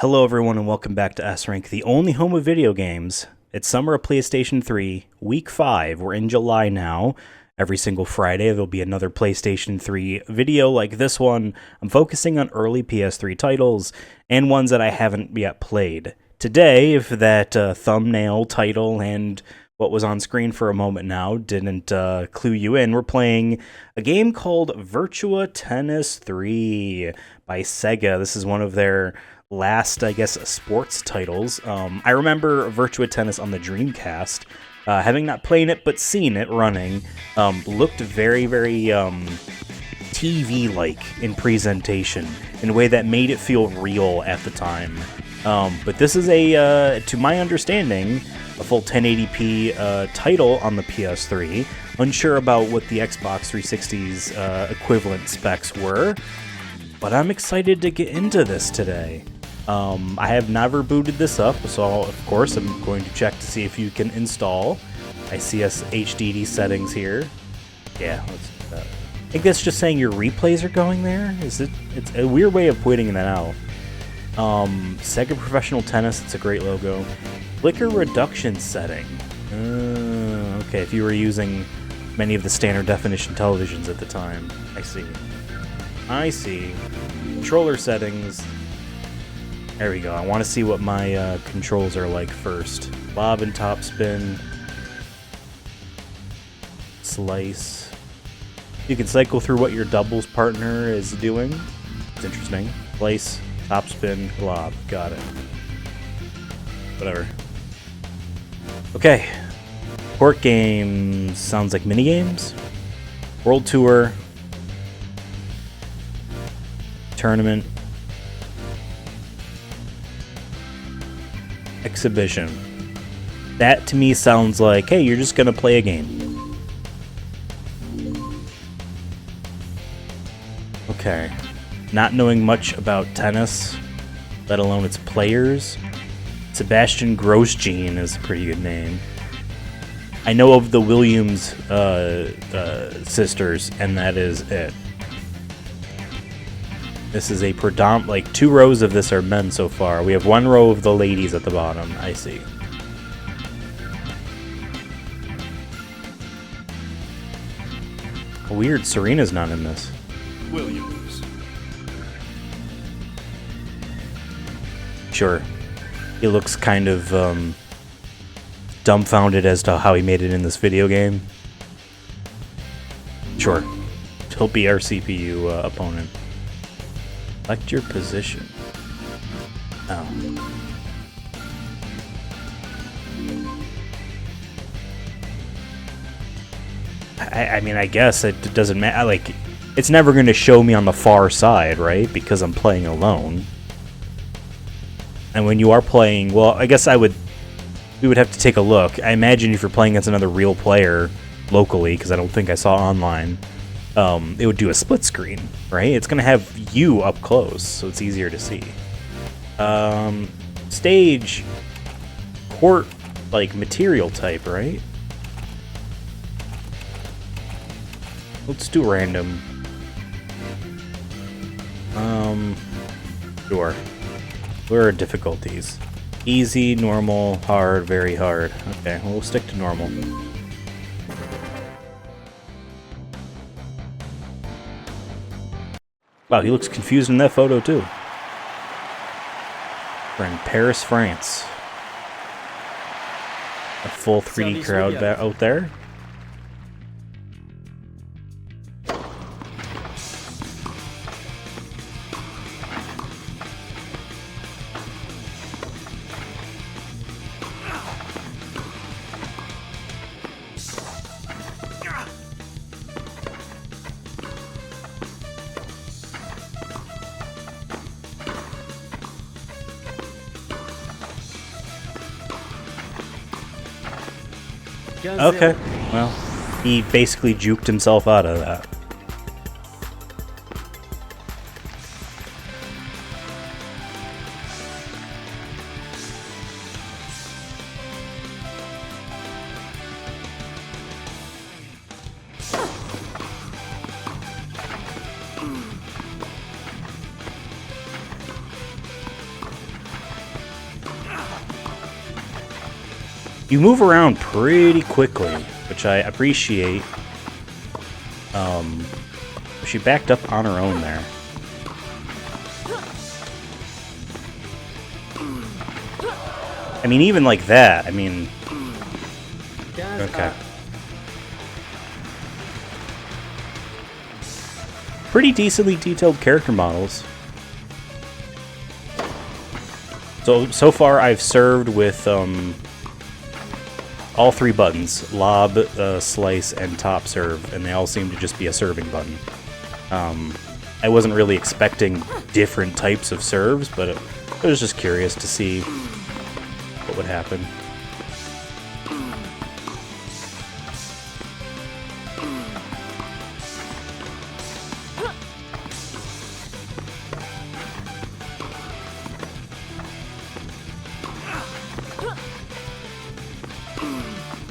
Hello everyone and welcome back to S-Rank, the only home of video games. It's summer of PlayStation 3, week 5. We're in July now. Every single Friday there'll be another PlayStation 3 video like this one. I'm focusing on early PS3 titles and ones that I haven't yet played. Today, if that thumbnail, title, and what was on screen for a moment now didn't clue you in, we're playing a game called Virtua Tennis 3 by Sega. This is one of their last, I guess, sports titles. I remember Virtua Tennis on the Dreamcast, having not played it but seen it running. Looked very, very TV-like in presentation, in a way that made it feel real at the time. But this is to my understanding, a full 1080p title on the PS3. Unsure about what the Xbox 360's equivalent specs were, but I'm excited to get into this today. I have never booted this up, so of course I'm going to check to see if you can install. I see us HDD settings here. Yeah, let's do that. I think that's just saying your replays are going there. It's a weird way of pointing that out. Sega Professional Tennis, it's a great logo. Flicker reduction setting. Okay, if you were using many of the standard definition televisions at the time. I see. Controller settings. There we go. I want to see what my controls are like first. Lob and top spin. Slice. You can cycle through what your doubles partner is doing. It's interesting. Slice, top spin, lob. Got it. Whatever. Okay. Court games. Sounds like minigames. World Tour. Tournament. Exhibition. That to me sounds like, hey, you're just gonna play a game. Okay. Not knowing much about tennis, let alone its players. Sebastian Grosjean is a pretty good name. I know of the Williams sisters, and that is it. This is a like 2 rows of this are men so far. We have 1 row of the ladies at the bottom. I see. Weird, Serena's not in this. Williams. Sure. He looks kind of dumbfounded as to how he made it in this video game. Sure. He'll be our CPU opponent. Select your position. Oh. I mean, I guess it doesn't matter. Like, it's never going to show me on the far side, right? Because I'm playing alone. And when you are playing, well, I guess we would have to take a look. I imagine if you're playing against another real player locally, because I don't think I saw online, it would do a split screen, right? It's going to have you up close, so it's easier to see. Stage, court, like material type, right? Let's do random. Sure. Where are difficulties? Easy, normal, hard, very hard. Okay, well, we'll stick to normal. Wow, he looks confused in that photo, too. We're in Paris, France. A full 3D crowd out there. Okay, well, he basically juked himself out of that. You move around pretty quickly, which I appreciate. She backed up on her own there. I mean, even like that, I mean... Okay. Pretty decently detailed character models. So far I've served with all three buttons, lob, slice, and top serve, and they all seem to just be a serving button. I wasn't really expecting different types of serves, but I was just curious to see what would happen.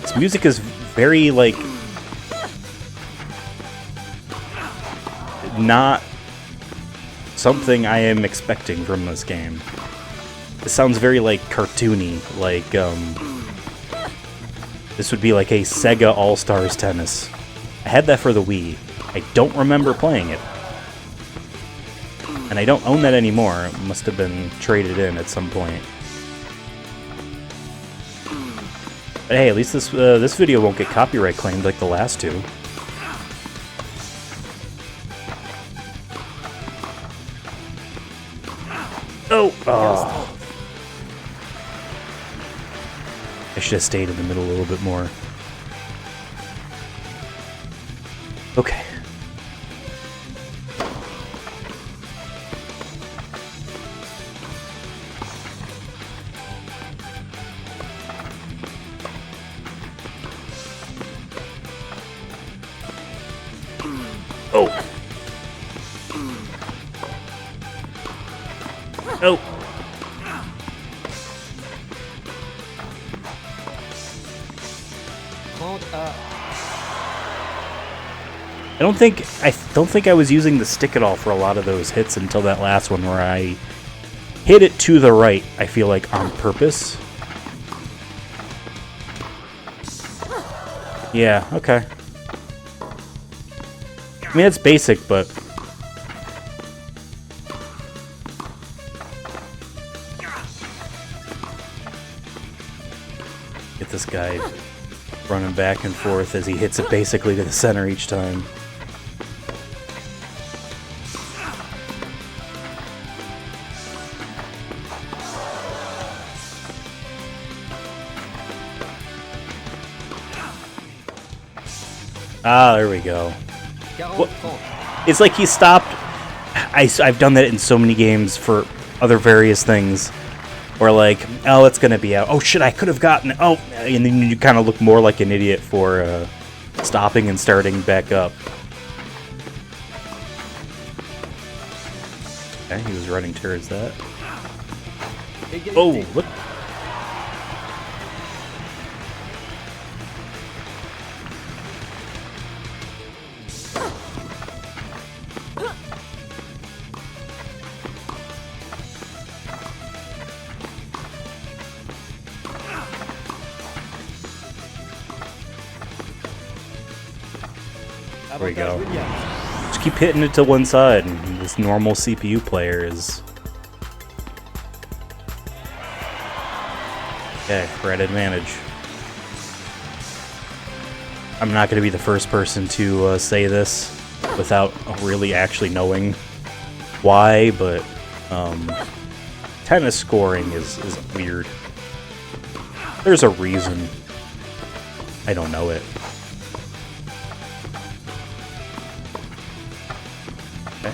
This music is very, like, not something I am expecting from this game. It sounds very, like, cartoony, like, this would be like a Sega All-Stars Tennis. I had that for the Wii. I don't remember playing it. And I don't own that anymore. It must have been traded in at some point. But hey, at least this video won't get copyright claimed like the last two. Oh! I should have stayed in the middle a little bit more. Okay. Oh! Oh! I don't think I was using the stick at all for a lot of those hits until that last one where I hit it to the right, I feel like on purpose. Yeah, okay. I mean, it's basic, but... Get this guy running back and forth as he hits it basically to the center each time. Ah, there we go. Well, it's like he stopped. I've done that in so many games for other various things. Or like, oh, it's gonna be out. Oh shit, I could have gotten. Oh, and then you kind of look more like an idiot for stopping and starting back up. Okay, he was running towards that. Oh, what? There we go. Just keep hitting it to one side, and this normal CPU player is... Okay, we're at advantage. I'm not going to be the first person to say this without really actually knowing why, but tennis scoring is weird. There's a reason. I don't know it. Okay.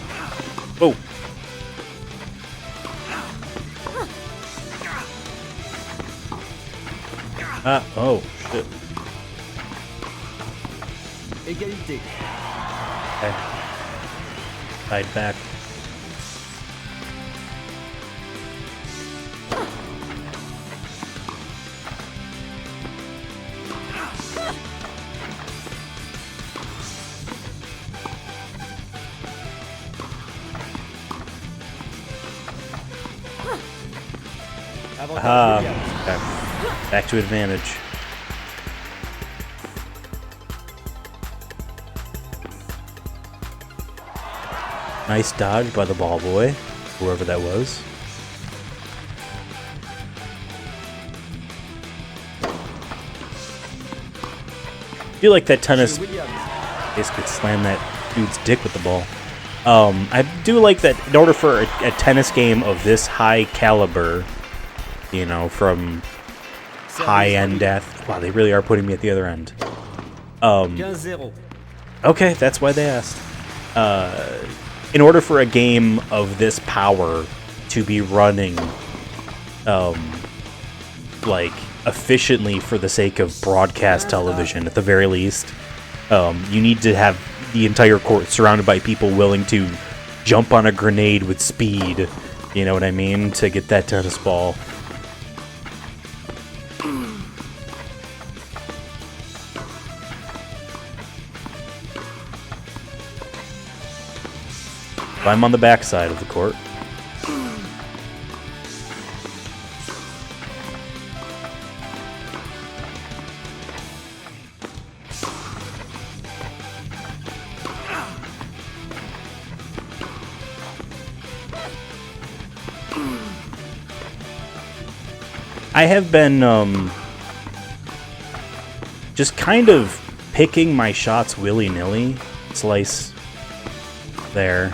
Oh! Ah, oh, shit. Égalité. Okay. Side back. Aha. Okay. Back to advantage. Nice dodge by the ball boy, whoever that was. I feel like that tennis basically slammed that dude's dick with the ball. I do like that in order for a tennis game of this high caliber, you know, from high-end death. Wow, they really are putting me at the other end. Okay, that's why they asked. In order for a game of this power to be running, like, efficiently for the sake of broadcast television, at the very least, you need to have the entire court surrounded by people willing to jump on a grenade with speed, you know what I mean, to get that tennis ball. I'm on the back side of the court. I have been just kind of picking my shots willy-nilly. Slice there.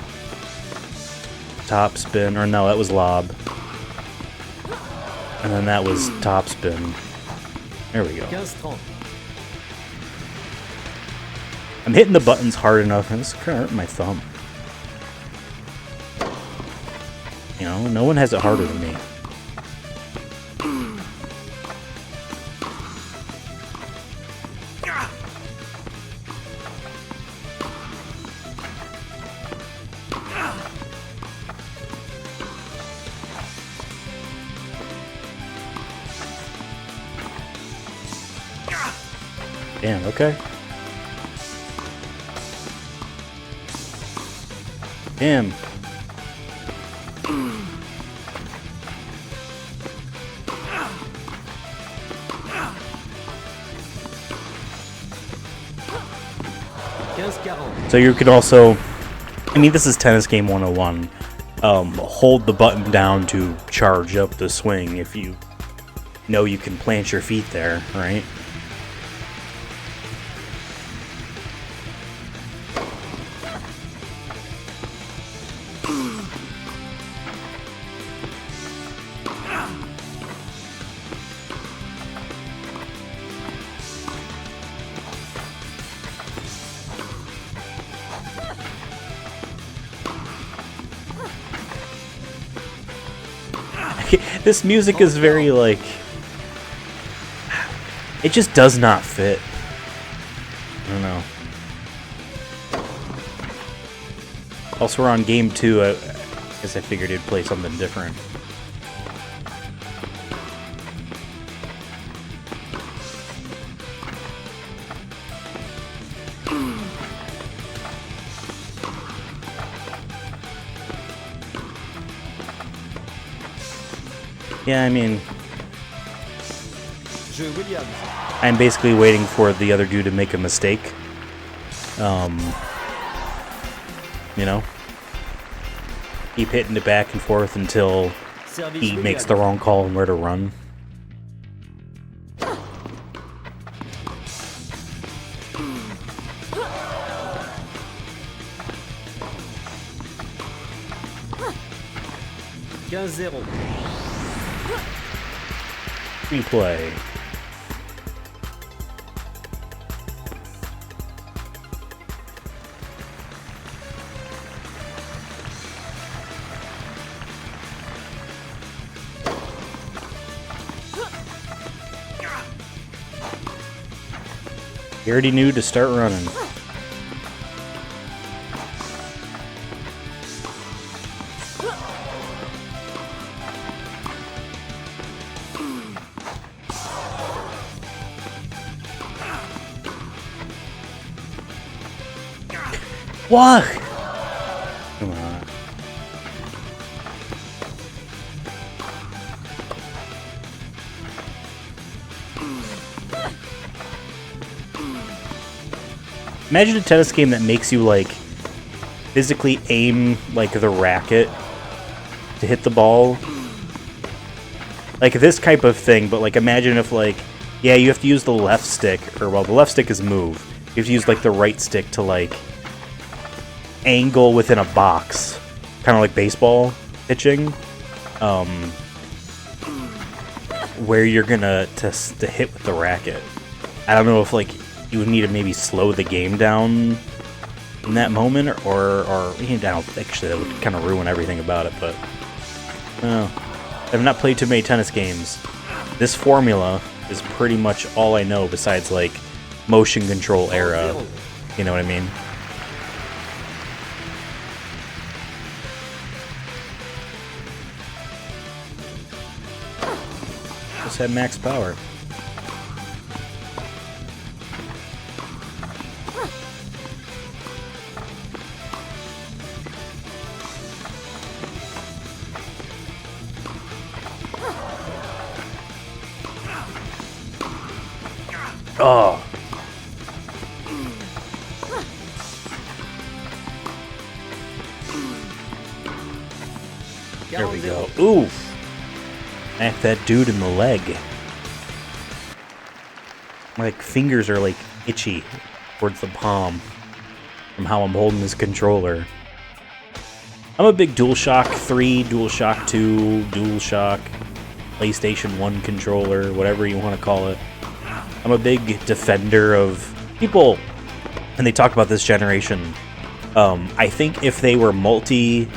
Top spin, or no, that was lob. And then that was top spin. There we go. I'm hitting the buttons hard enough, and it's kind of hurting my thumb. You know, no one has it harder than me. Damn, okay. Damn. So you could also, I mean, this is Tennis Game 101. Hold the button down to charge up the swing if you know you can plant your feet there, right? This music is very, like, it just does not fit. I don't know. Also, we're on game 2. I guess I figured it'd play something different. Yeah, I mean, I'm basically waiting for the other dude to make a mistake. You know? Keep hitting it back and forth until he makes the wrong call on where to run. Replay. He already knew to start running. What? Come on. Imagine a tennis game that makes you, like, physically aim like the racket to hit the ball. Like this type of thing, but like imagine if like, yeah, you have to use the left stick, or well, the left stick is move. You have to use like the right stick to like angle within a box, kind of like baseball pitching, where you're gonna to hit with the racket. I don't know if like you would need to maybe slow the game down in that moment, or you know, actually that would kind of ruin everything about it. But I've not played too many tennis games. This formula is pretty much all I know besides like motion control era. You know what I mean? Just had max power. Oh. There we go. Oof. Smack that dude in the leg. My like, fingers are like itchy towards the palm from how I'm holding this controller. I'm a big DualShock 3, DualShock 2, DualShock, PlayStation 1 controller, whatever you want to call it. I'm a big defender of people, and they talk about this generation. I think if they were multi-console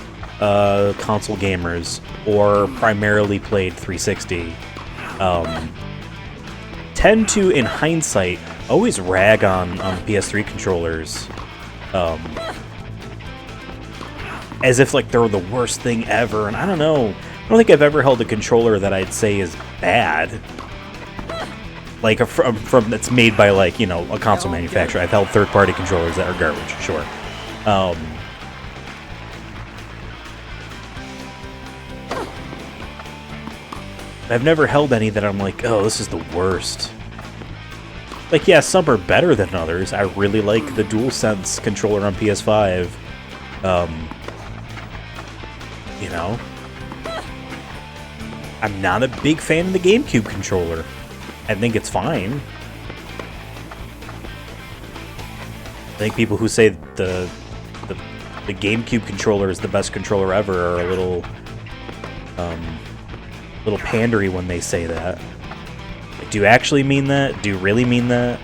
gamers or primarily played 360, tend to, in hindsight, always rag on PS3 controllers, as if like they're the worst thing ever. And I don't know. I don't think I've ever held a controller that I'd say is bad. Like from that's made by like, you know, a console manufacturer. I've held third-party controllers that are garbage, sure. I've never held any that I'm like, oh, this is the worst. Like, yeah, some are better than others. I really like the DualSense controller on PS5. You know, I'm not a big fan of the GameCube controller. I think it's fine. I think people who say the GameCube controller is the best controller ever are a little pandery when they say that. Like, do you actually mean that? Do you really mean that?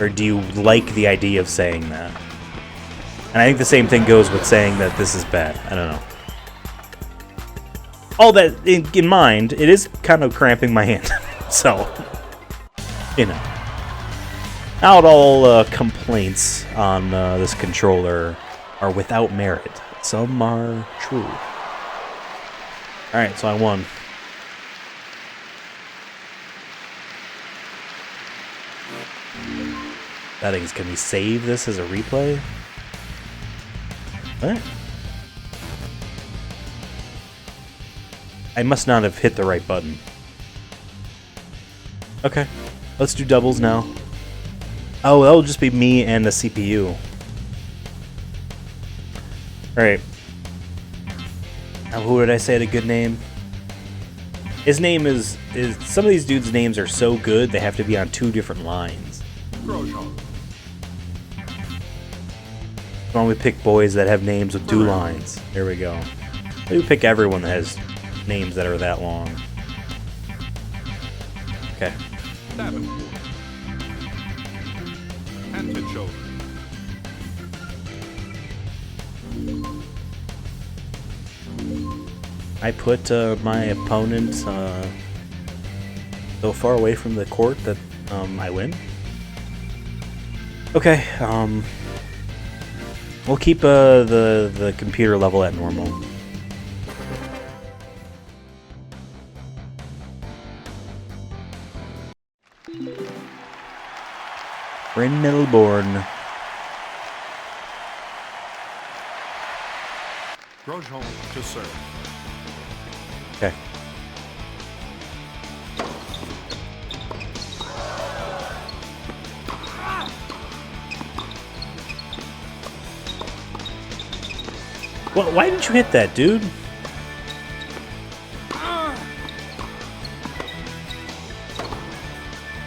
Or do you like the idea of saying that? And I think the same thing goes with saying that this is bad. I don't know. All that in mind, it is kind of cramping my hand. So, you know. Not all complaints on this controller are without merit. Some are true. Alright, so I won. Settings, can we save this as a replay? What? I must not have hit the right button. Okay, let's do doubles now. Oh, that'll just be me and the CPU. Alright. Now, who did I say had a good name? His name is... Some of these dudes' names are so good, they have to be on 2 different lines. Why don't we pick boys that have names with 2 lines? There we go. We pick everyone that has names that are that long. Okay. I put my opponent so far away from the court that I win. Okay, we'll keep the computer level at normal. Bryn Middleborn. Grosjean to serve. Okay. Well, why didn't you hit that, dude?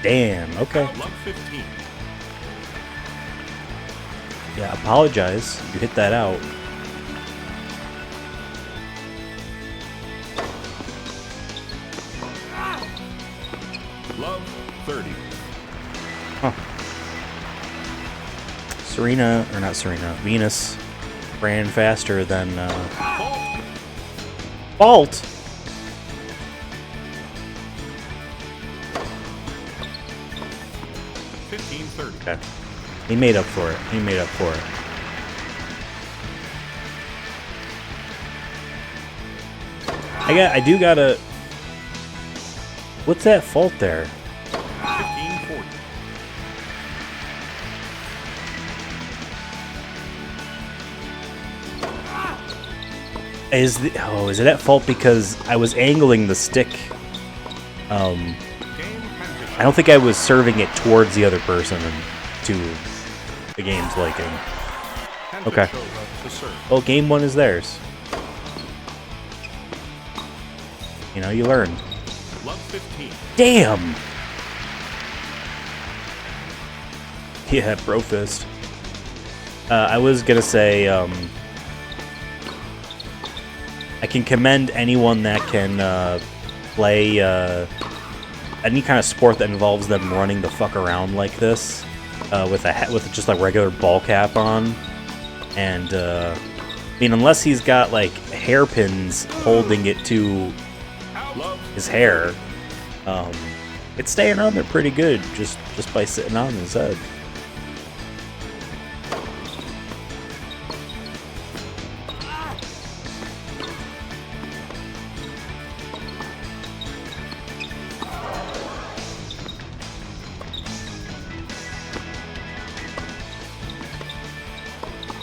Damn, okay. Love 15. Yeah, apologize. You hit that out. Love 30. Huh. Serena, or not Serena, Venus ran faster than Fault. 1530. Okay. He made up for it. He made up for it. I do gotta. What's that fault there? 1540. Is it at fault because I was angling the stick? Game I don't think I was serving it towards the other person and to the game's liking. Okay. To serve. Well, game one is theirs. You know, you learn. Love 15. Damn! Yeah, bro fist. I was gonna say, I can commend anyone that can play any kind of sport that involves them running the fuck around like this with just a regular ball cap on, and I mean, unless he's got like hairpins holding it to his hair, it's staying on there pretty good just by sitting on his head.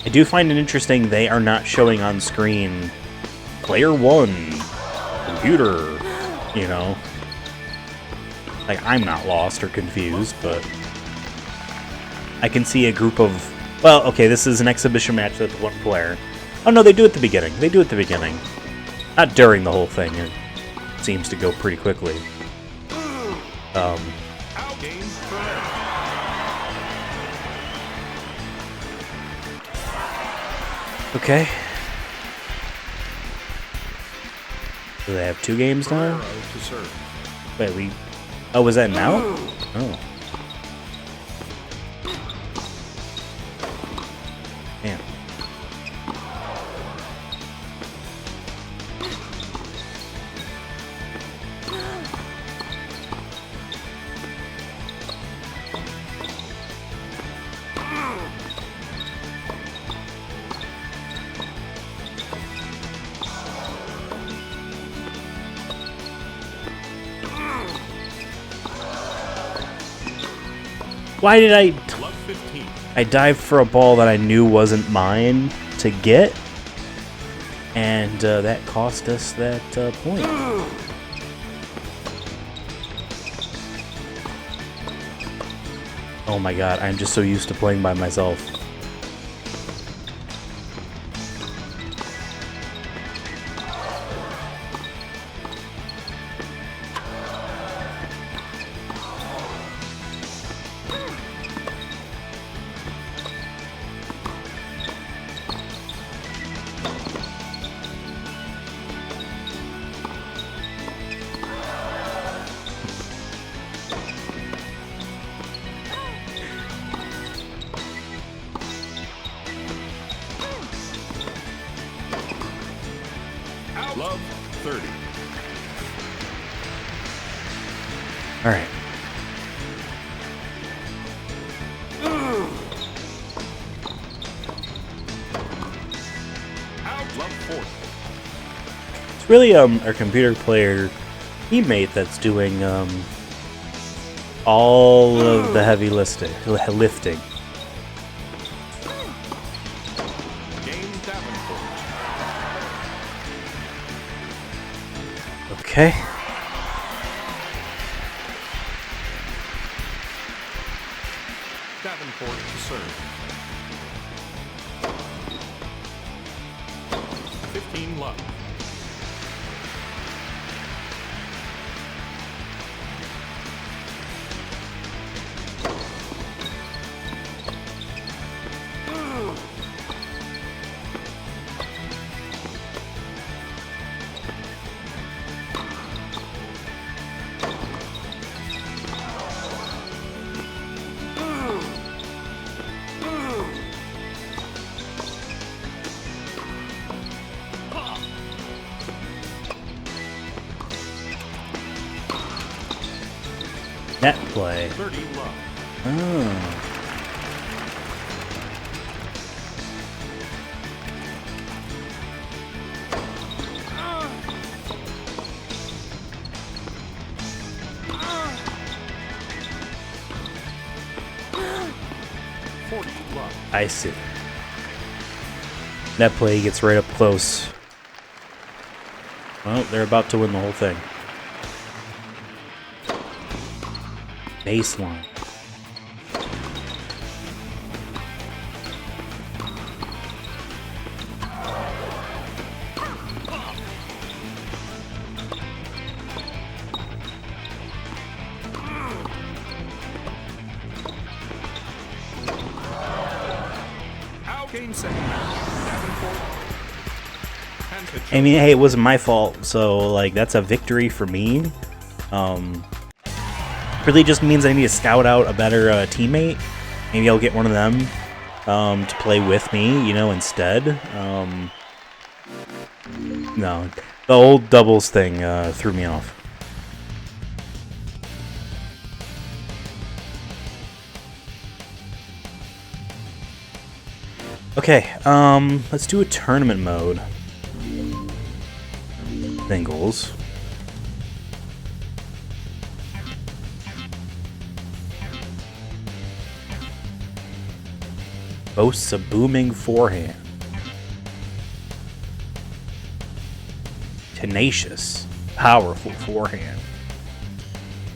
I do find it interesting they are not showing on screen player 1, computer, you know. Like, I'm not lost or confused, but I can see a group of... Well, okay, this is an exhibition match with one player. Oh, no, they do at the beginning. They do at the beginning. Not during the whole thing. It seems to go pretty quickly. Okay. Do they have 2 games now? Wait, we... Oh, was that now? Oh. Damn. Why did I dived for a ball that I knew wasn't mine to get, and that cost us that point. Oh my god, I'm just so used to playing by myself. Love 30. All right. Love 40. It's really our computer player teammate that's doing all of the heavy lifting. Okay. Davenport to serve. Net play. 30 love. Oh. I see. Net play gets right up close. Well, they're about to win the whole thing. Baseline. Game set. I mean, hey, it wasn't my fault, so like that's a victory for me. Really just means I need to scout out a better teammate. Maybe I'll get one of them to play with me, you know, instead. No, the old doubles thing threw me off. Okay, let's do a tournament mode. Singles. Boasts a booming forehand. Tenacious, powerful forehand.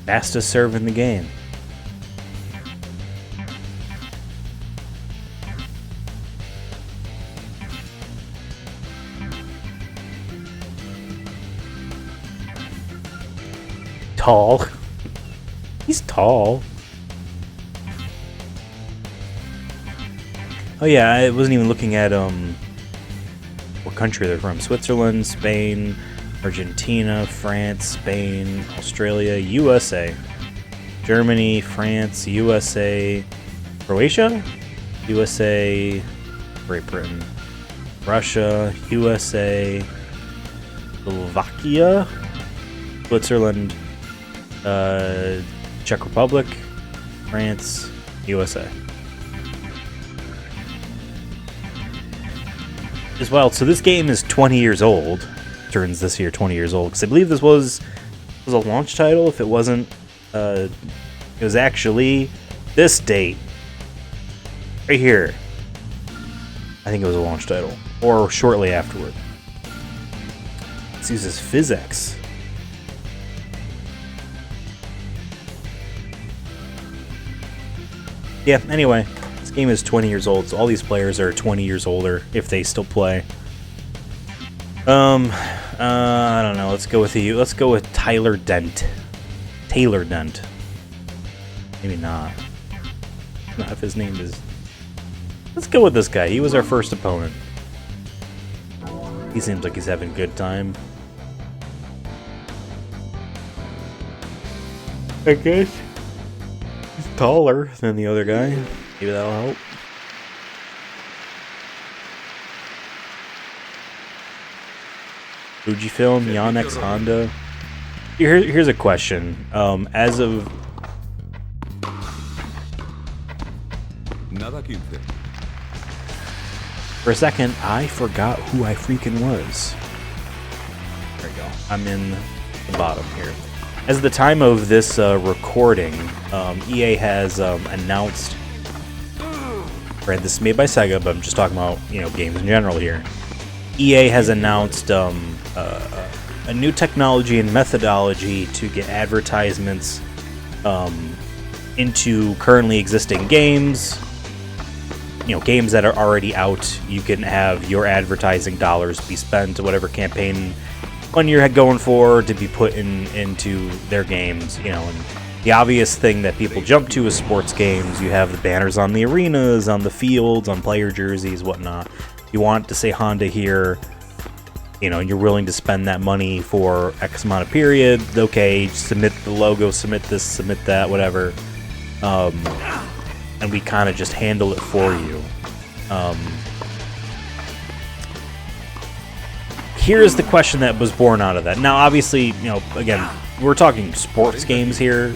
Fastest serve in the game. Tall. He's tall. Oh yeah, I wasn't even looking at what country they're from. Switzerland, Spain, Argentina, France, Spain, Australia, USA. Germany, France, USA, Croatia, USA, Great Britain, Russia, USA, Slovakia, Switzerland, Czech Republic, France, USA. As well, so this game is 20 years old. Turns this year 20 years old, because I believe this was a launch title. If it wasn't, it was actually this date right here. I think it was a launch title, or shortly afterward. This uses physics. Yeah, anyway, this game is 20 years old, so all these players are 20 years older, if they still play. I don't know, let's go with Tyler Dent. Taylor Dent. Maybe not. Not if his name is... Let's go with this guy, he was our first opponent. He seems like he's having a good time. I guess. Taller than the other guy. Maybe that'll help. Fujifilm, Yonex, Honda. Here's a question. As of... For a second, I forgot who I freaking was. There we go. I'm in the bottom here. As of the time of this recording, EA has announced, granted this is made by Sega, but I'm just talking about, you know, games in general here. EA has announced a new technology and methodology to get advertisements into currently existing games. You know, games that are already out. You can have your advertising dollars be spent to whatever campaign one you're going for to be put into their games, you know. And the obvious thing that people jump to is sports games. You have the banners on the arenas, on the fields, on player jerseys, whatnot. You want to say Honda here, you know, and you're willing to spend that money for X amount of period. Okay, submit the logo, submit this, submit that, whatever. And we kind of just handle it for you. Here's the question that was born out of that. Now, obviously, you know, again, we're talking sports games here.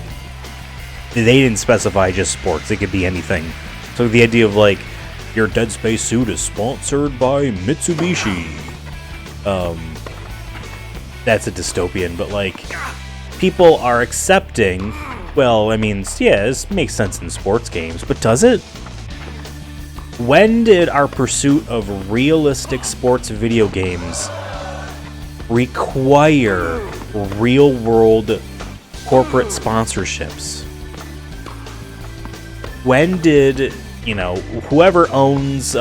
they didn't specify just sports. It could be anything. So the idea of like, your Dead Space suit is sponsored by Mitsubishi. That's a dystopian, but like, people are accepting, well, I mean, yeah, this makes sense in sports games, but does it? When did our pursuit of realistic sports video games require real-world corporate sponsorships? When did, you know, whoever owns,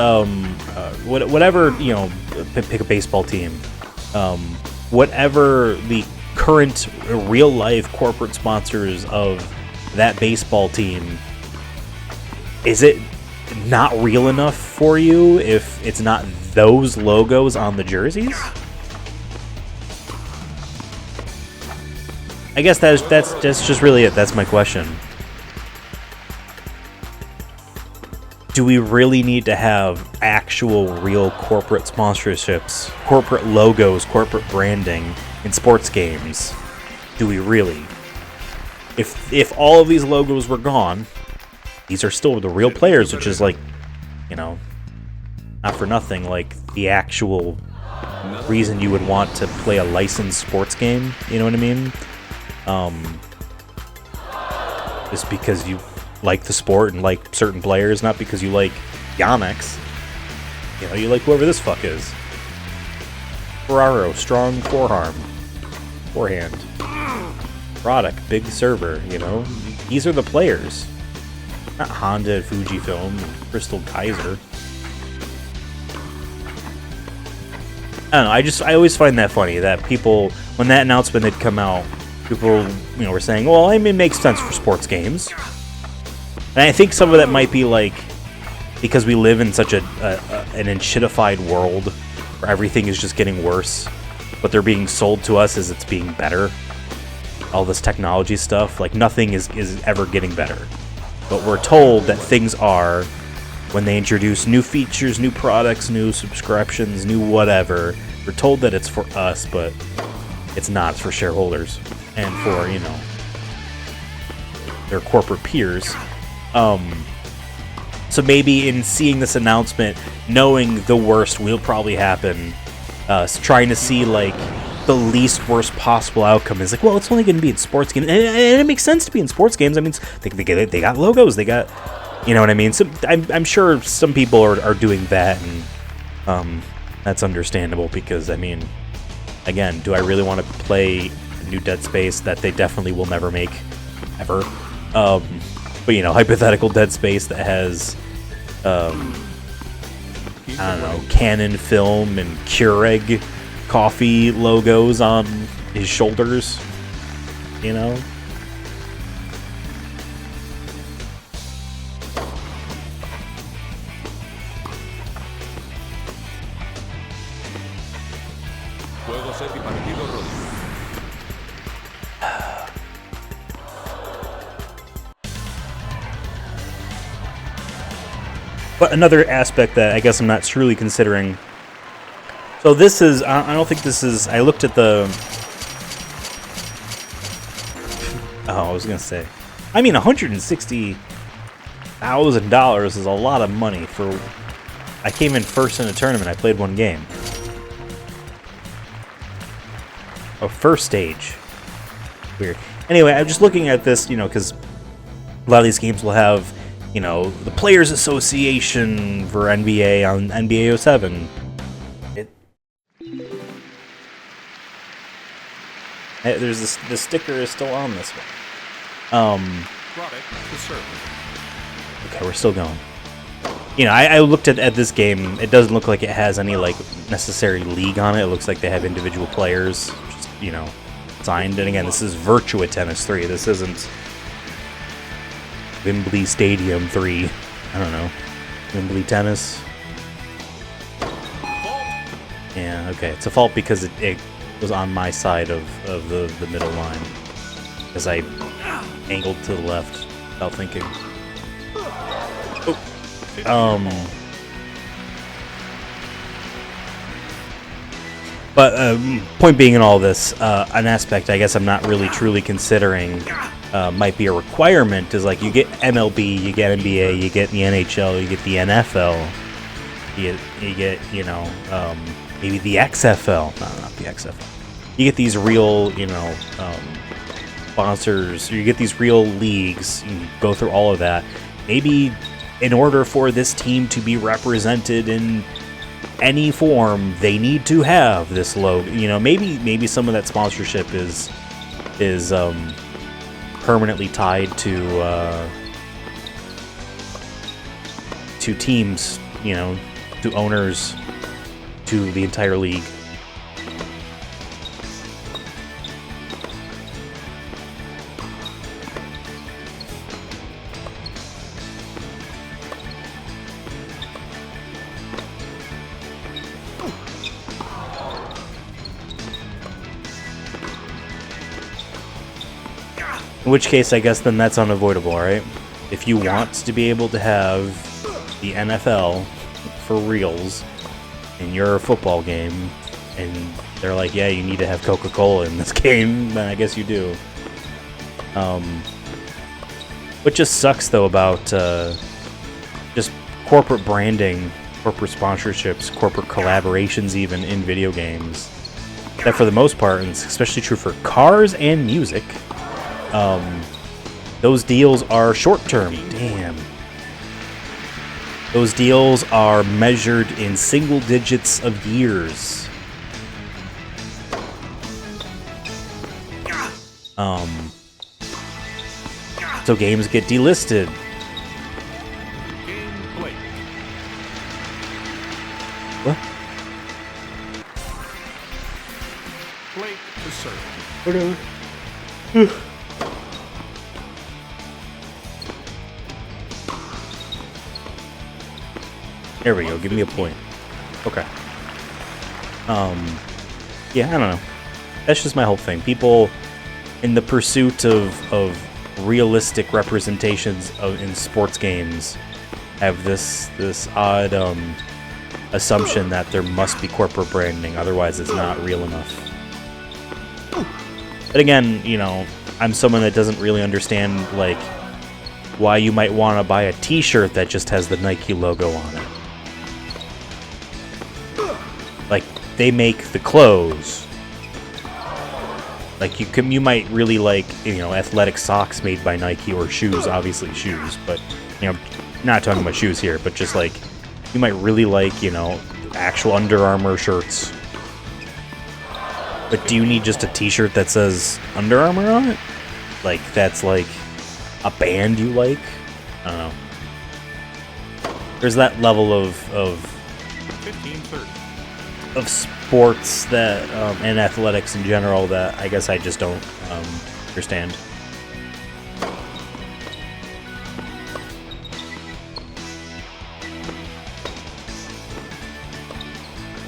whatever, you know, pick a baseball team, whatever the current real-life corporate sponsors of that baseball team, is it not real enough for you if it's not those logos on the jerseys? I guess that's just really it. That's my question. Do we really need to have actual real corporate sponsorships, corporate logos, corporate branding in sports games? Do we really? If all of these logos were gone, these are still the real players, which is like, you know, not for nothing, like the actual reason you would want to play a licensed sports game, you know what I mean? Just because you like the sport and like certain players, not because you like Yonex. You know, you like whoever this fuck is. Ferraro, strong forehand. Product, big server, you know? These are the players. Not Honda, Fujifilm, Crystal Kaiser. I don't know, I always find that funny, that people, when that announcement had come out, people, you know, were saying, well, I mean, it makes sense for sports games. And I think some of that might be like, because we live in such an enshittified world where everything is just getting worse, but they're being sold to us as it's being better. All this technology stuff, like nothing is ever getting better. But we're told that things are, when they introduce new features, new products, new subscriptions, new whatever, we're told that it's for us, but it's not. It's for shareholders and for, you know, their corporate peers. So maybe in seeing this announcement, knowing the worst will probably happen, trying to see like the least worst possible outcome is like, well, it's only going to be in sports games, and it makes sense to be in sports games. I mean, they got logos, they got, you know what I mean. So I'm sure some people are doing that, and that's understandable because I mean, again, do I really want to play a new Dead Space that they definitely will never make ever? But, you know, hypothetical Dead Space that has, I don't know, Canon film and Keurig coffee logos on his shoulders, you know? But another aspect that I guess I'm not truly considering. So this is, I don't think this is, I looked at the, I was going to say, I mean, $160,000 is a lot of money for, I came in first in a tournament, I played one game. Oh, first stage. Weird. Anyway, I'm just looking at this, you know, because a lot of these games will have, you know, the Players Association for NBA on NBA 07. There's the sticker is still on this one. Okay, we're still going. You know, I looked at this game. It doesn't look like it has any like necessary league on it. It looks like they have individual players, just, you know, signed. And again, this is Virtua Tennis 3. This isn't Wembley Stadium 3. I don't know. Wembley Tennis. Yeah, okay. It's a fault because it was on my side of the middle line. As I angled to the left without thinking. But point being in all this, an aspect I guess I'm not really truly considering might be a requirement is like you get MLB, you get NBA, you get the NHL, you get the NFL, you get maybe the XFL. No, not the XFL. You get these real sponsors. You get these real leagues. You go through all of that. Maybe in order for this team to be represented in any form, they need to have this logo. Maybe some of that sponsorship is permanently tied to teams, to owners, to the entire league. In which case, I guess then that's unavoidable, right? If you want to be able to have the NFL for reals in your football game, and they're like, yeah, you need to have Coca-Cola in this game, then I guess you do. What just sucks, though, about just corporate branding, corporate sponsorships, corporate collaborations even in video games, that for the most part, and it's especially true for cars and music, those deals are short-term. Damn. Those deals are measured in single digits of years. So games get delisted. What? Plate to serve. Whatever. There we go. Give me a point. Okay. Yeah, I don't know. That's just my whole thing. People, in the pursuit of realistic representations in sports games, have this odd assumption that there must be corporate branding, otherwise it's not real enough. But again, I'm someone that doesn't really understand like why you might want to buy a T-shirt that just has the Nike logo on it. Like, they make the clothes. Like, you might really like, athletic socks made by Nike, or shoes, obviously shoes, but, not talking about shoes here, but just like, you might really like, actual Under Armour shirts. But do you need just a T-shirt that says Under Armour on it? Like, that's like a band you like? I don't know. There's that level of 15:30. Of sports that and athletics in general that I guess I just don't understand.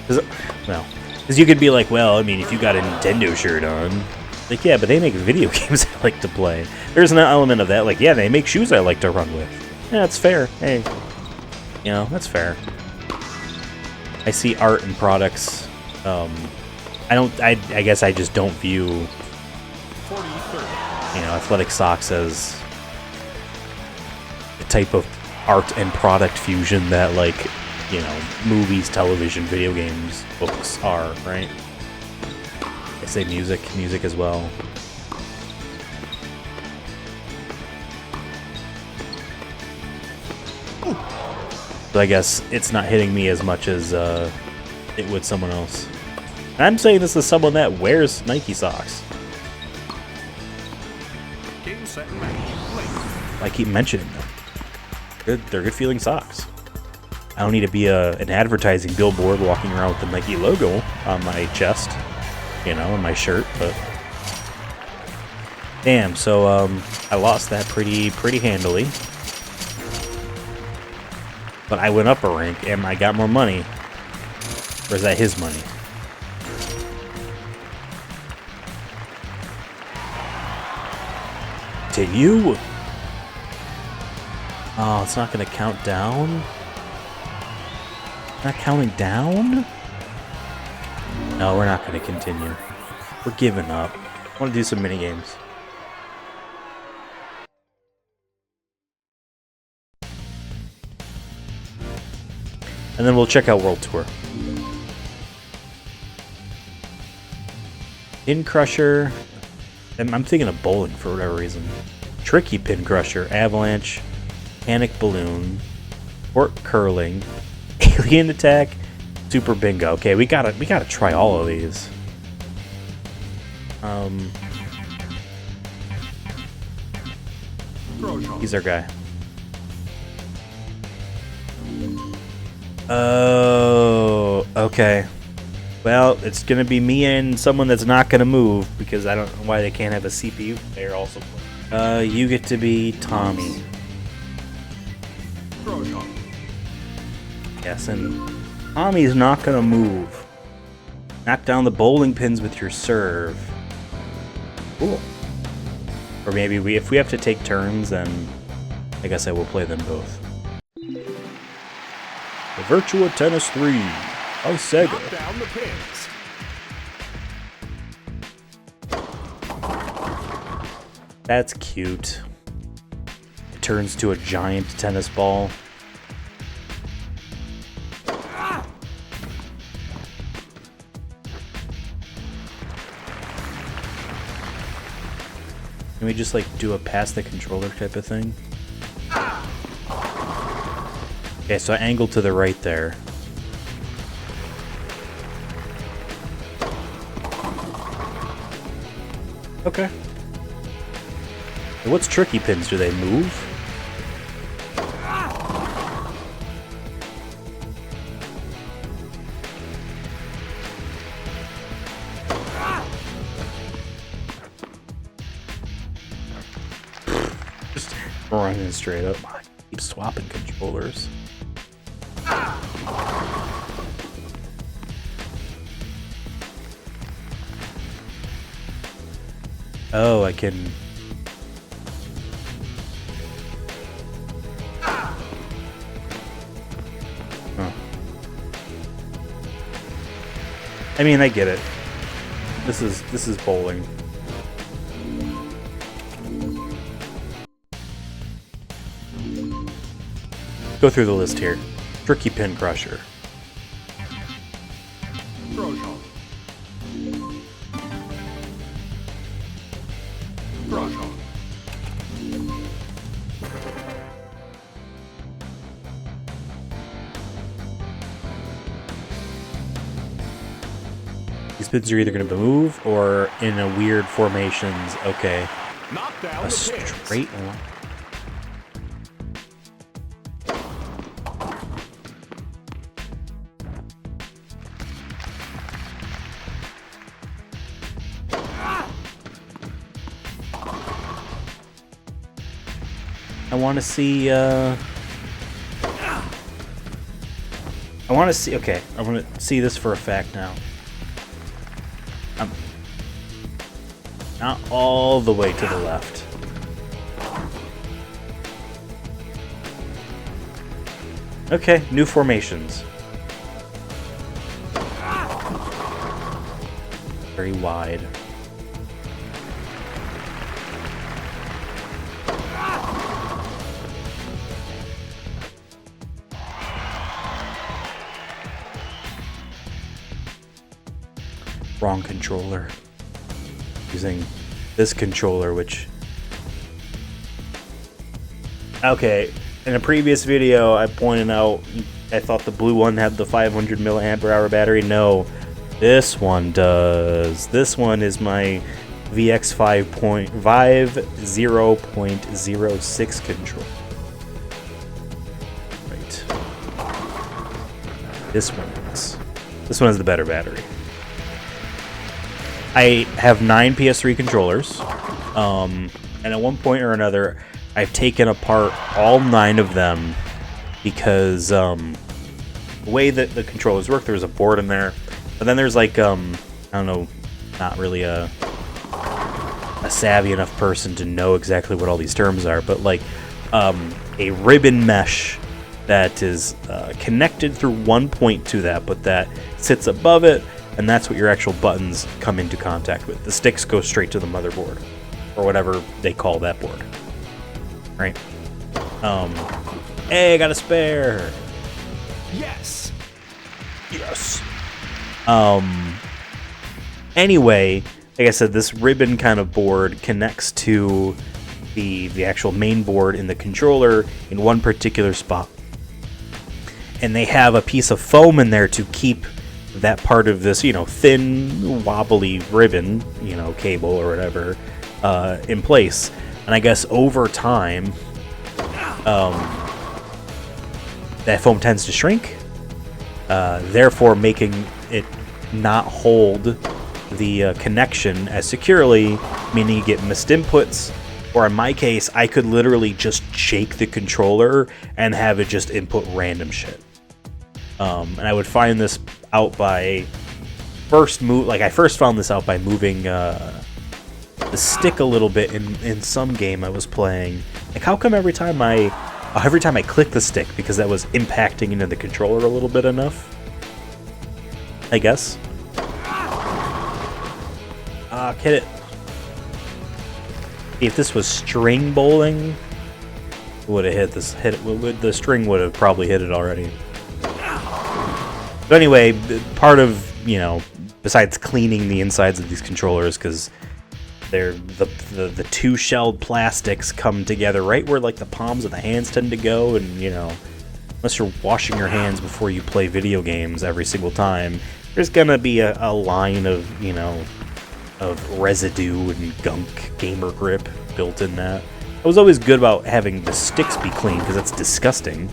Because you could be like, well, I mean, if you got a Nintendo shirt on, like, yeah, but they make video games I like to play. There's an element of that, like, yeah, they make shoes I like to run with. Yeah, that's fair. Hey, that's fair. I see art and products. I guess I just don't view 40-30. Athletic socks as the type of art and product fusion that, like, movies, television, video games, books are, right? I say music as well. So I guess it's not hitting me as much as it would someone else. And I'm saying this as someone that wears Nike socks. Game, set, match. Play. I keep mentioning them. They're good feeling socks. I don't need to be an advertising billboard walking around with the Nike logo on my chest, on my shirt, but damn, so I lost that pretty handily. But I went up a rank and I got more money. Or is that his money? To you? Oh, it's not going to count down? Not counting down? No, we're not going to continue. We're giving up. I want to do some mini games. and then we'll check out World Tour. Pin Crusher. I'm thinking of bowling for whatever reason. Tricky Pin Crusher, Avalanche, Panic Balloon, Court Curling, Alien Attack, Super Bingo. Okay, we gotta try all of these. He's our guy. Oh, okay. Well, it's gonna be me and someone that's not gonna move because I don't know why they can't have a CPU player also. You get to be Tommy. Yes, and Tommy's not gonna move. Knock down the bowling pins with your serve. Cool. Or maybe if we have to take turns, then I guess I will play them both. The Virtua Tennis 3 by Sega. Knock down the pins. That's cute. It turns to a giant tennis ball. Can we just like do a pass the controller type of thing? Okay, so I angled to the right there. Okay. What's tricky pins? Do they move? Just running straight up. I keep swapping controllers. Oh, I can... Huh. I mean, I get it. This is bowling. Go through the list here. Tricky Pin Crusher. These pins are either going to move or in a weird formations. Okay. Knock down A the pins. straight line. I want to see, okay, I want to see this for a fact now. I'm not all the way to the left. Okay, new formations. Very wide. Wrong controller. Using this controller, which... Okay, in a previous video I pointed out I thought the blue one had the 500 milliamp hour battery. No, this one does. This one is my VX 0.06 controller. Right. This one has the better battery. I have 9 PS3 controllers, and at one point or another, I've taken apart all 9 of them because the way that the controllers work, there's a board in there, but then there's like, I don't know, not really a savvy enough person to know exactly what all these terms are, but like a ribbon mesh that is connected through one point to that, but that sits above it, and that's what your actual buttons come into contact with. The sticks go straight to the motherboard, or whatever they call that board. Right? Hey, I got a spare! Yes! Yes. Anyway, like I said, this ribbon kind of board connects to the actual main board in the controller in one particular spot. And they have a piece of foam in there to keep that part of this, thin, wobbly ribbon, cable or whatever, in place. And I guess over time, that foam tends to shrink, therefore making it not hold the connection as securely, meaning you get missed inputs, or in my case, I could literally just shake the controller and have it just input random shit. And I would find this out by I first found this out by moving the stick a little bit in some game I was playing. Like, how come every time I click the stick, because that was impacting into the controller a little bit enough, I guess. Hit it. If this was string bowling, would have hit this. The string would have probably hit it already. But anyway, part of, besides cleaning the insides of these controllers, because they're the two shelled plastics come together right where like the palms of the hands tend to go, and unless you're washing your hands before you play video games every single time, there's gonna be a line of of residue and gunk gamer grip built in that. I was always good about having the sticks be clean because that's disgusting.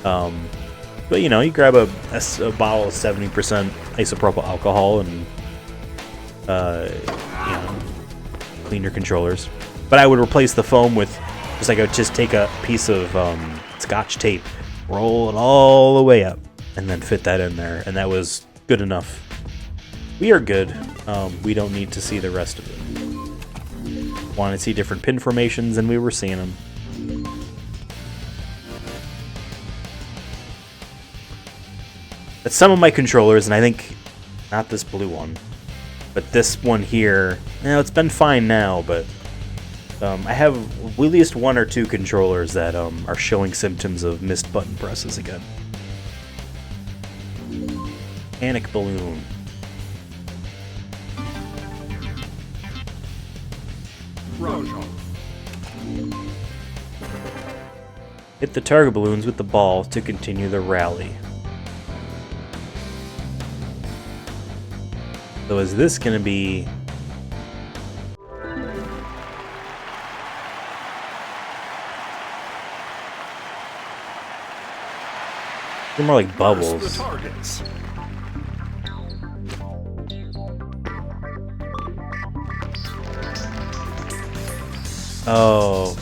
But you grab a bottle of 70% isopropyl alcohol and clean your controllers. But I would replace the foam with I would just take a piece of Scotch tape, roll it all the way up, and then fit that in there, and that was good enough. We are good. We don't need to see the rest of it. Want to see different pin formations, and we were seeing them. That's some of my controllers, and I think not this blue one, but this one here. It's been fine now, but I have at least one or two controllers that are showing symptoms of missed button presses again. Panic balloon. Hit the target balloons with the ball to continue the rally. So is this going to be... They're more like bubbles. Oh.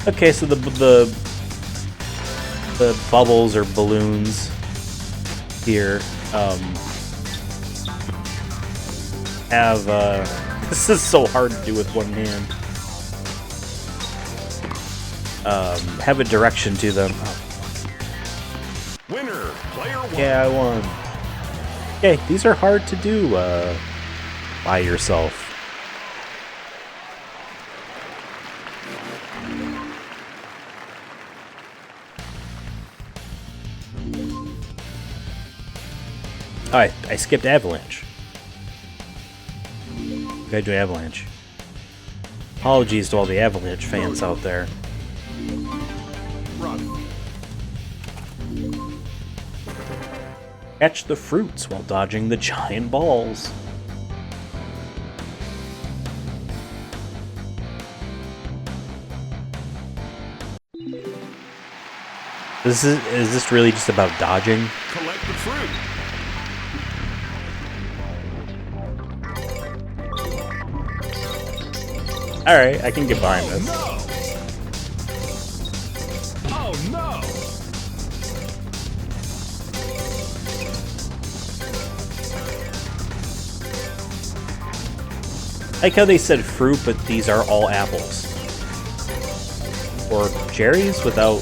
Okay, so the bubbles or balloons here have this is so hard to do with one hand. Have a direction to them. Winner, player one. Yeah, I won. Okay, these are hard to do by yourself. Oh, I skipped Avalanche. Gotta do Avalanche. Apologies to all the Avalanche fans out there. Run. Catch the fruits while dodging the giant balls. Is this really just about dodging? Collect the fruit. Alright, I can get behind this. No. Oh no! Like how they said fruit, but these are all apples. Or cherries without...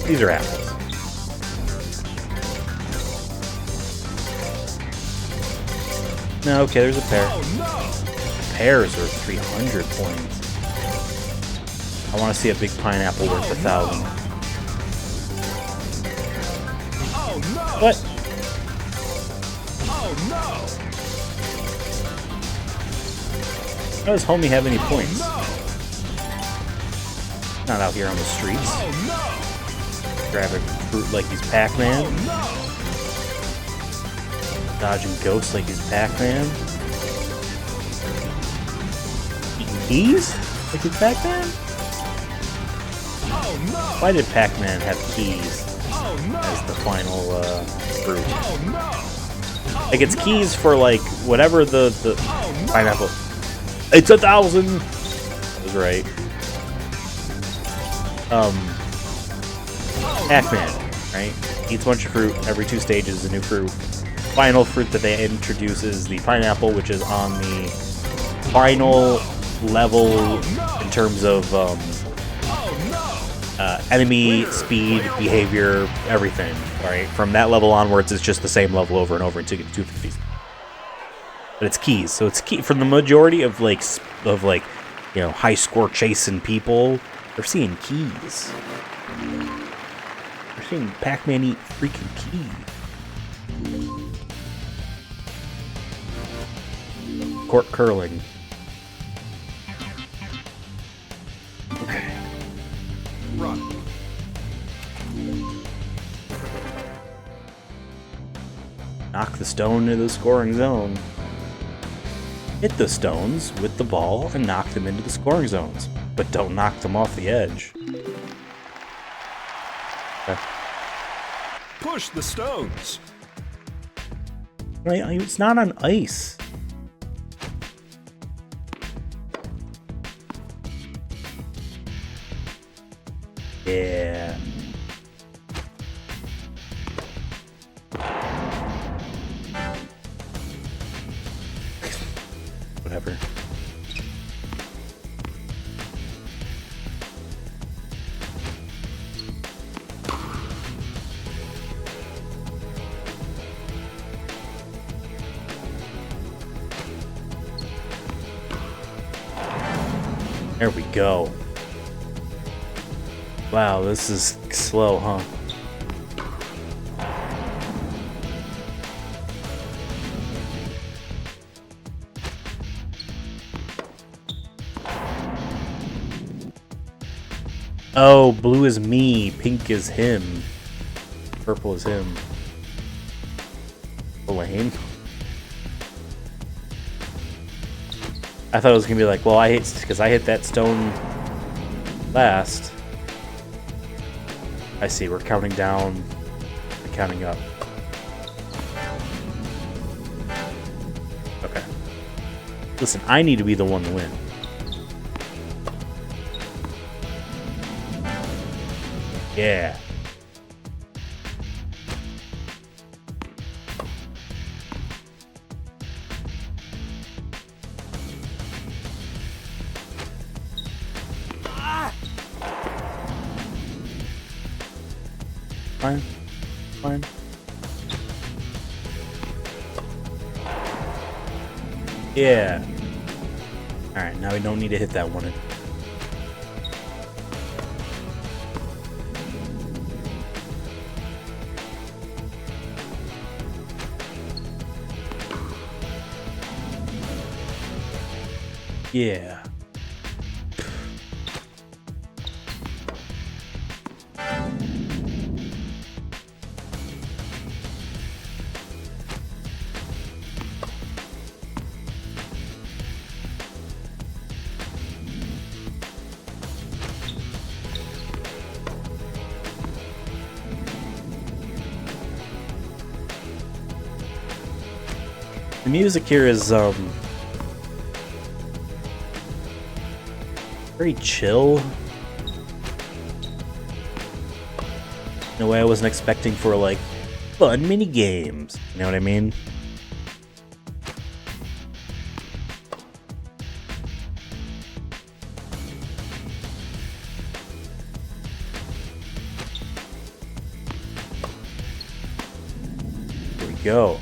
These are apples. No, okay, there's a pear. Oh no! Pears are 300 points. I want to see a big pineapple worth 1,000. Oh no! What? Oh no! How does homie have any points? No! Not out here on the streets. Oh no! Grabbing fruit like he's Pac-Man. Oh no! Dodging ghosts like he's Pac-Man. Eating keys like he's Pac-Man? Oh no! Why did Pac-Man have keys Oh no! as the final fruit? Oh no! Like it's keys for like whatever the Oh no! pineapple. It's 1,000. I was right. Pac-Man, right? Eats a bunch of fruit. Every 2 stages is a new fruit. Final fruit that they introduce is the pineapple, which is on the final level in terms of enemy, speed, behavior, everything. Right? From that level onwards, it's just the same level over and over until you get to 250s. But it's keys, so it's key for the majority of high score chasing people. They're seeing keys. They're seeing Pac-Man eat freaking keys. Court curling. Okay. Run. Knock the stone into the scoring zone. Hit the stones with the ball and knock them into the scoring zones, but don't knock them off the edge. Okay. Push the stones. Right, it's not on ice. Yeah. Whatever. There we go. Wow, this is slow, huh? Oh, blue is me, pink is him, purple is him. Lame. I thought it was gonna be like, well, I hit because I hit that stone last. I see. We're counting down, we're counting up. Okay. Listen, I need to be the one to win. Yeah. Fine. Fine. Yeah. Alright, now we don't need to hit that one. Yeah. The music here is very chill in a way I wasn't expecting for like fun mini games. You know what I mean? go.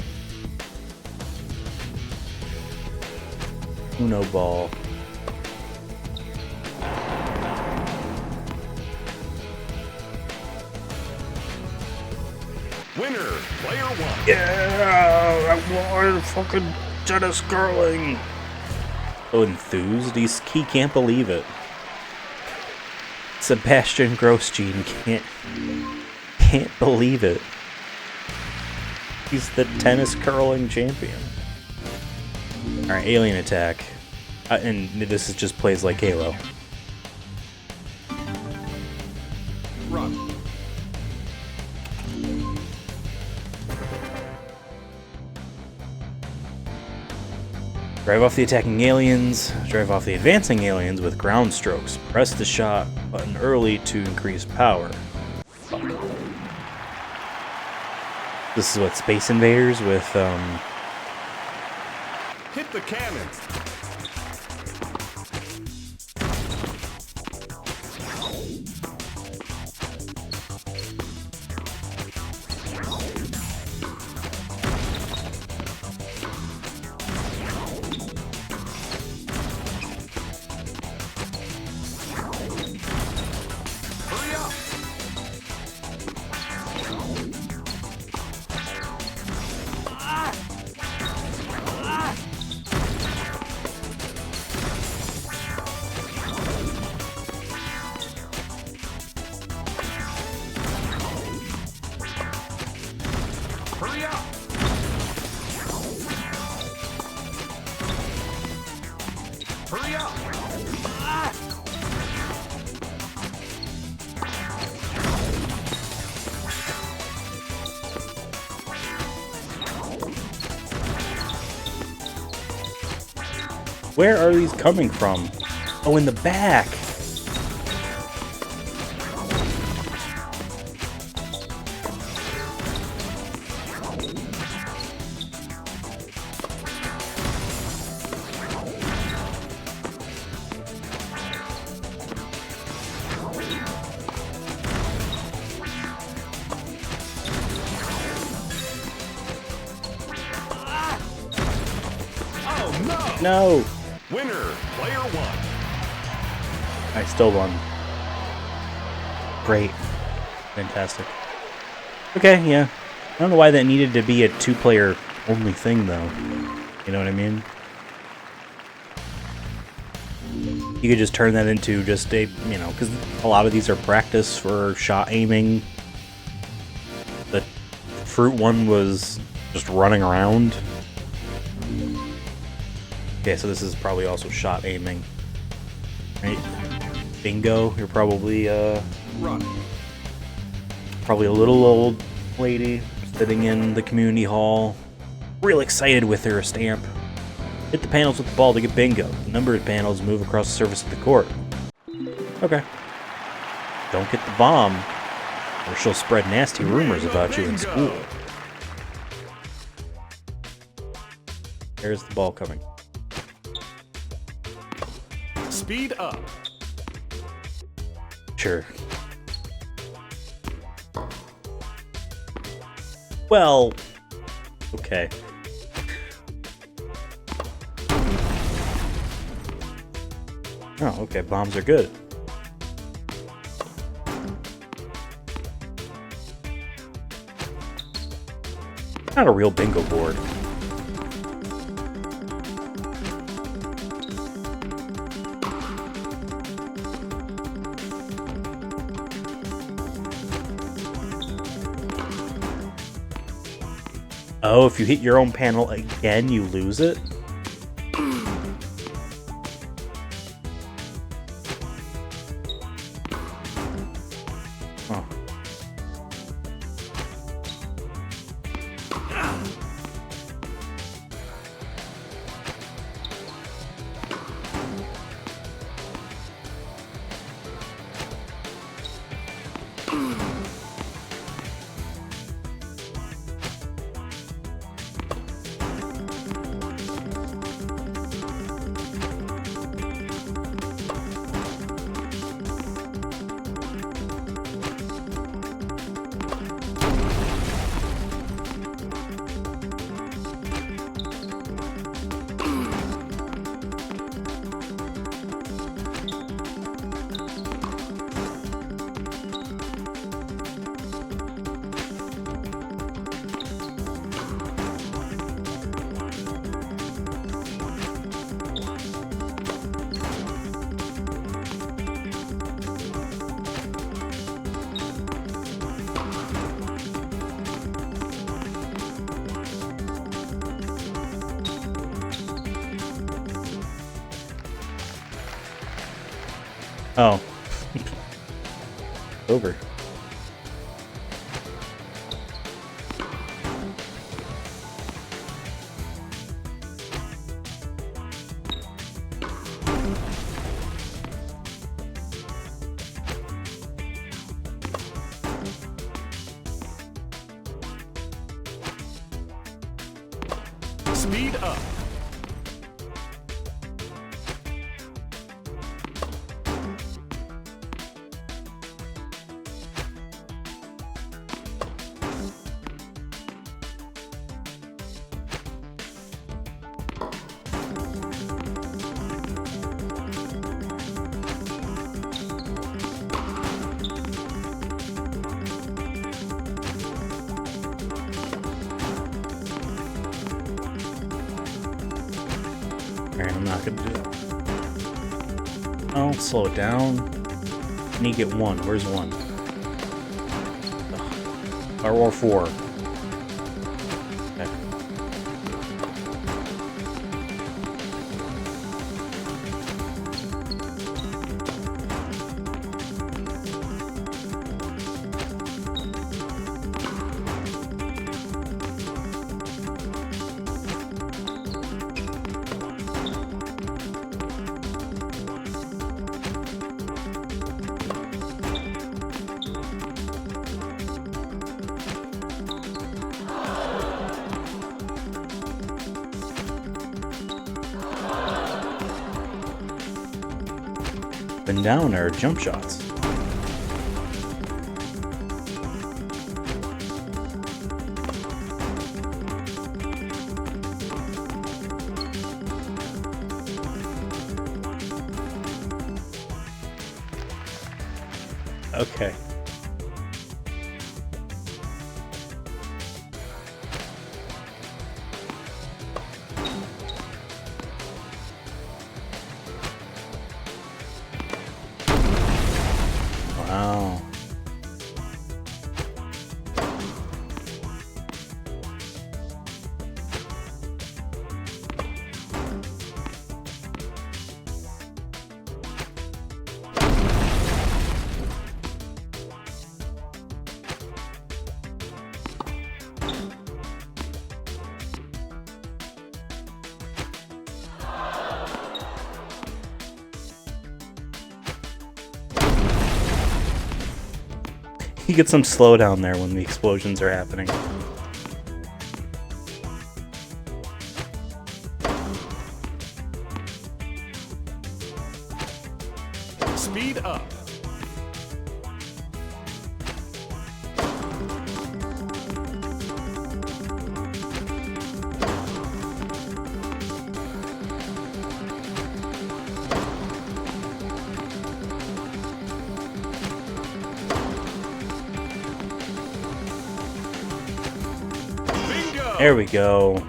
Uno ball. Winner, player one. Yeah, I want fucking tennis curling. So enthused, he can't believe it. Sebastian Grosjean can't believe it. He's the tennis curling champion. Alright, alien attack. And this is just plays like Halo. Run. Drive off the attacking aliens. Drive off the advancing aliens with ground strokes. Press the shot button early to increase power. Fuck. This is what Space Invaders with, Hit the cannon. Hurry up. Hurry up. Hurry up. where are these coming from? Oh, in the back. No! Winner, player one. I still won. Great. Fantastic. Okay, yeah. I don't know why that needed to be a two-player only thing, though. You know what I mean? You could just turn that into just a, you know, because a lot of these are practice for shot aiming. The fruit one was just running around. Okay, so this is probably also shot aiming. Right? Bingo, you're probably, Run. probably a little old lady sitting in the community hall, real excited with her stamp. Hit the panels with the ball to get bingo. The number of panels move across the surface of the court. Okay. Don't get the bomb, or she'll spread nasty rumors about you in school. There's the ball coming. Speed up. Sure. Well, okay. Oh, okay, bombs are good. Not a real bingo board. Oh, if you hit your own panel again, you lose it? Oh. Oh. Over. Speed up. Alright, I'm not gonna do it. Oh, slow it down. I need to get one. Where's one? Ugh. Or four. Okay. And down are jump shots. Okay. Wow. You get some slowdown there when the explosions are happening. Speed up. There we go.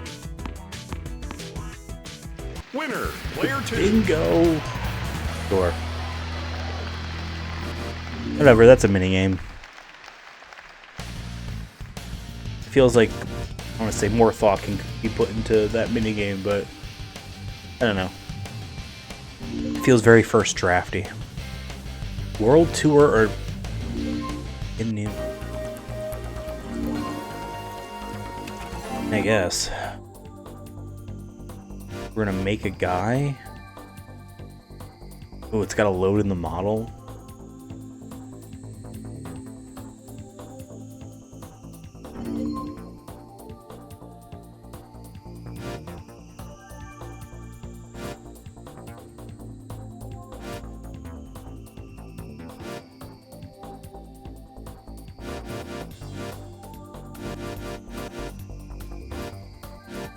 Winner, player 2. Bingo. Sure. Whatever, that's a minigame. Feels like, I want to say more thought can be put into that minigame, but I don't know. It feels very first drafty. World Tour or in new? I guess. We're gonna make a guy. Oh, it's got to load in the model.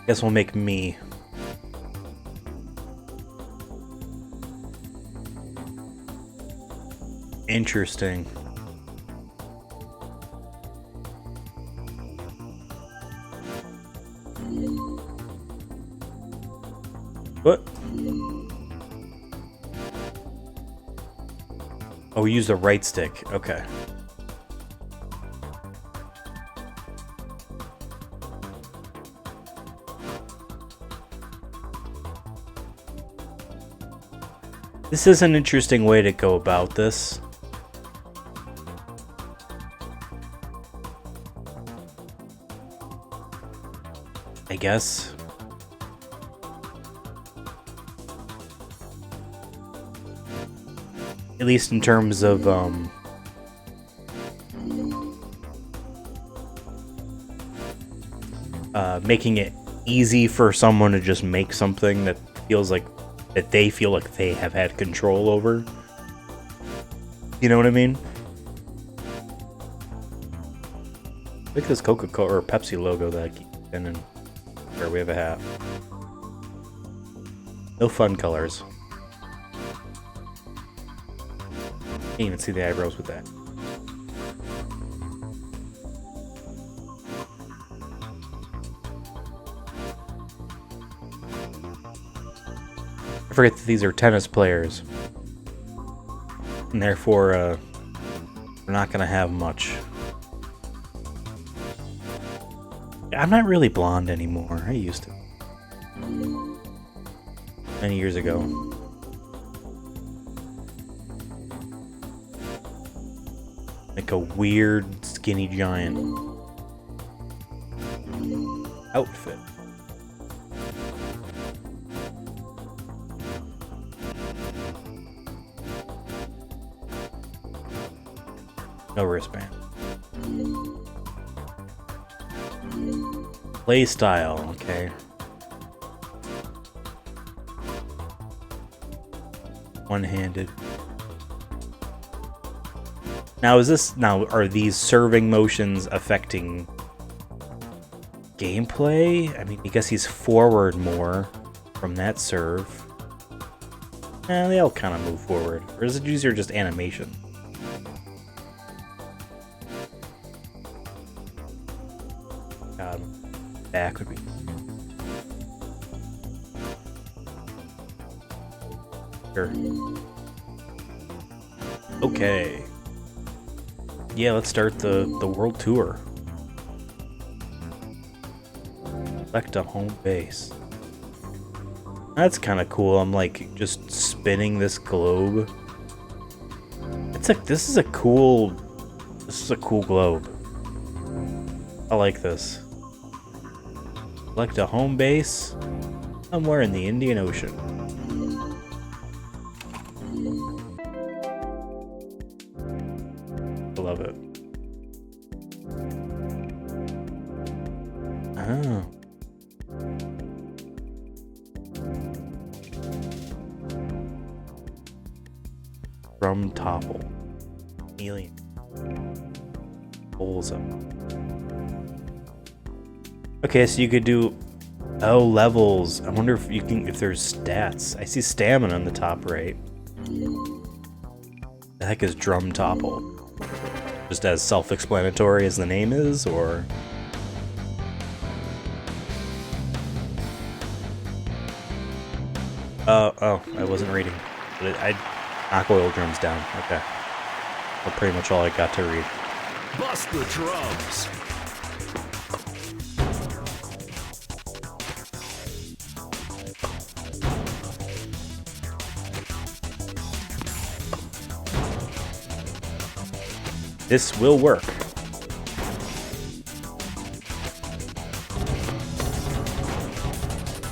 Guess we'll make me. Interesting. What? Oh, we use the right stick. Okay. This is an interesting way to go about this. I guess. At least in terms of making it easy for someone to just make something that feels like that they feel like they have had control over. You know what I mean? Look at this Coca-Cola or Pepsi logo that I keep pinning. Here, we have a hat. No fun colors. Can't even see the eyebrows with that. I forget that these are tennis players. And therefore, they're not gonna have much. I'm not really blonde anymore. I used to. Many years ago. Like a weird, skinny giant outfit. No wristband. Play style, okay. One-handed. Now are these serving motions affecting gameplay? I mean, I guess he's forward more from that serve. They all kind of move forward. Or is it easier just animation? Back would be. Sure. Okay. Yeah, let's start the world tour. Select a home base. That's kind of cool. I'm like just spinning this globe. This is a cool globe. I like this. Select a home base somewhere in the Indian Ocean. I love it. Oh. Drum topple. Alien. Pulls up. Okay, so you could do levels. I wonder if there's stats. I see stamina on the top right. The heck is drum topple? Just as self-explanatory as the name is, or? Oh, I wasn't reading. But I knock oil drums down. Okay. That's pretty much all I got to read. Bust the drums. This will work.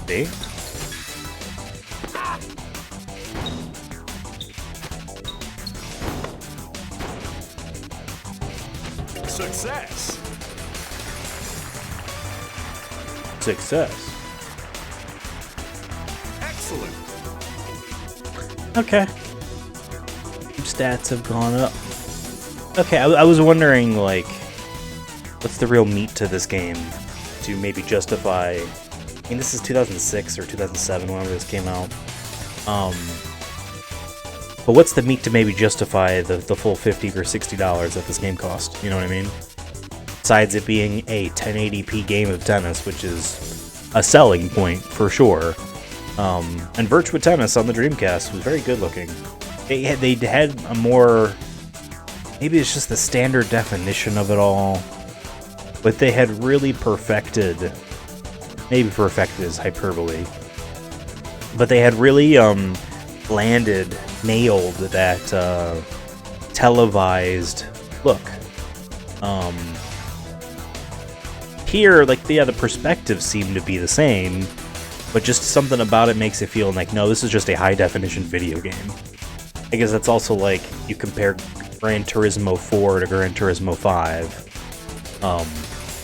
See? Success. Success. Excellent. Okay. Stats have gone up. Okay, I was wondering, like, what's the real meat to this game to maybe justify... I mean, this is 2006 or 2007, whenever this came out. But what's the meat to maybe justify the full $50 or $60 that this game cost? You know what I mean? Besides it being a 1080p game of tennis, which is a selling point for sure. And Virtua Tennis on the Dreamcast was very good looking. They had a more... Maybe it's just the standard definition of it all. But they had really perfected... Maybe perfected is hyperbole. But they had really landed, nailed that televised look. Here, like, yeah, the perspectives seem to be the same, but just something about it makes it feel like, no, this is just a high-definition video game. I guess that's also like, you compare Gran Turismo 4 to Gran Turismo 5.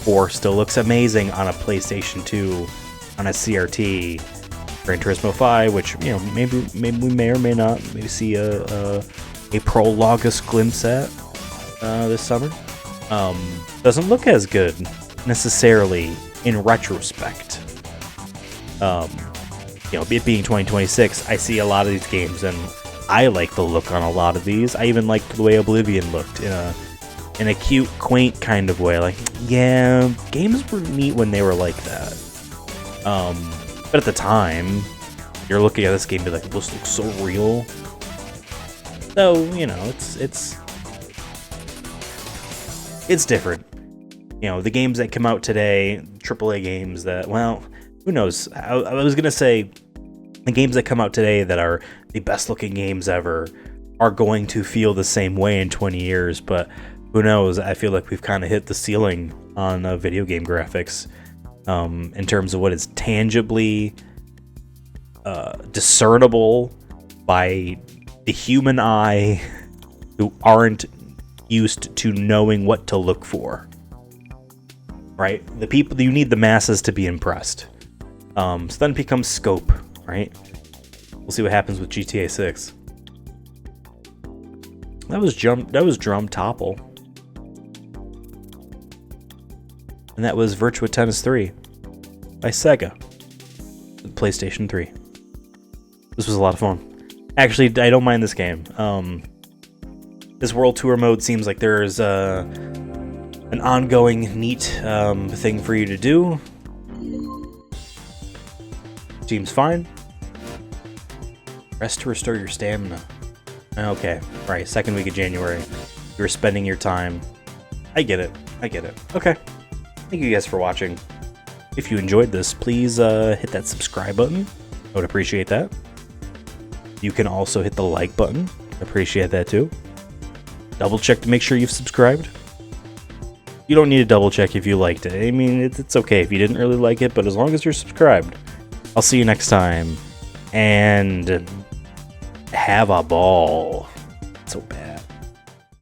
4 still looks amazing on a PlayStation 2, on a CRT. Gran Turismo 5, which, you know, maybe we may or may not maybe see a prologus glimpse at this summer. Doesn't look as good necessarily in retrospect. You know, it being 2026, I see a lot of these games, and I like the look on a lot of these. I even liked the way Oblivion looked in a cute, quaint kind of way. Like, yeah, games were neat when they were like that. But at the time, you're looking at this game and be like, this looks so real. So, you know, it's different. You know, the games that come out today, AAA games that, well, who knows? I was going to say, the games that come out today that are the best looking games ever are going to feel the same way in 20 years, but who knows? I feel like we've kind of hit the ceiling on video game graphics in terms of what is tangibly discernible by the human eye who aren't used to knowing what to look for. Right? The people, you need the masses to be impressed. So then it becomes scope, right? We'll see what happens with GTA 6. That was Drum Topple. And that was Virtua Tennis 3 by Sega. PlayStation 3. This was a lot of fun. Actually, I don't mind this game. This World Tour mode seems like there's an ongoing, neat thing for you to do. Seems fine. Rest to restore your stamina. Okay, right, second week of January. You're spending your time. I get it. Okay. Thank you guys for watching. If you enjoyed this, please hit that subscribe button. I would appreciate that. You can also hit the like button. Appreciate that too. Double check to make sure you've subscribed. You don't need to double check if you liked it. I mean, it's okay if you didn't really like it, but as long as you're subscribed. I'll see you next time. And have a ball. So bad.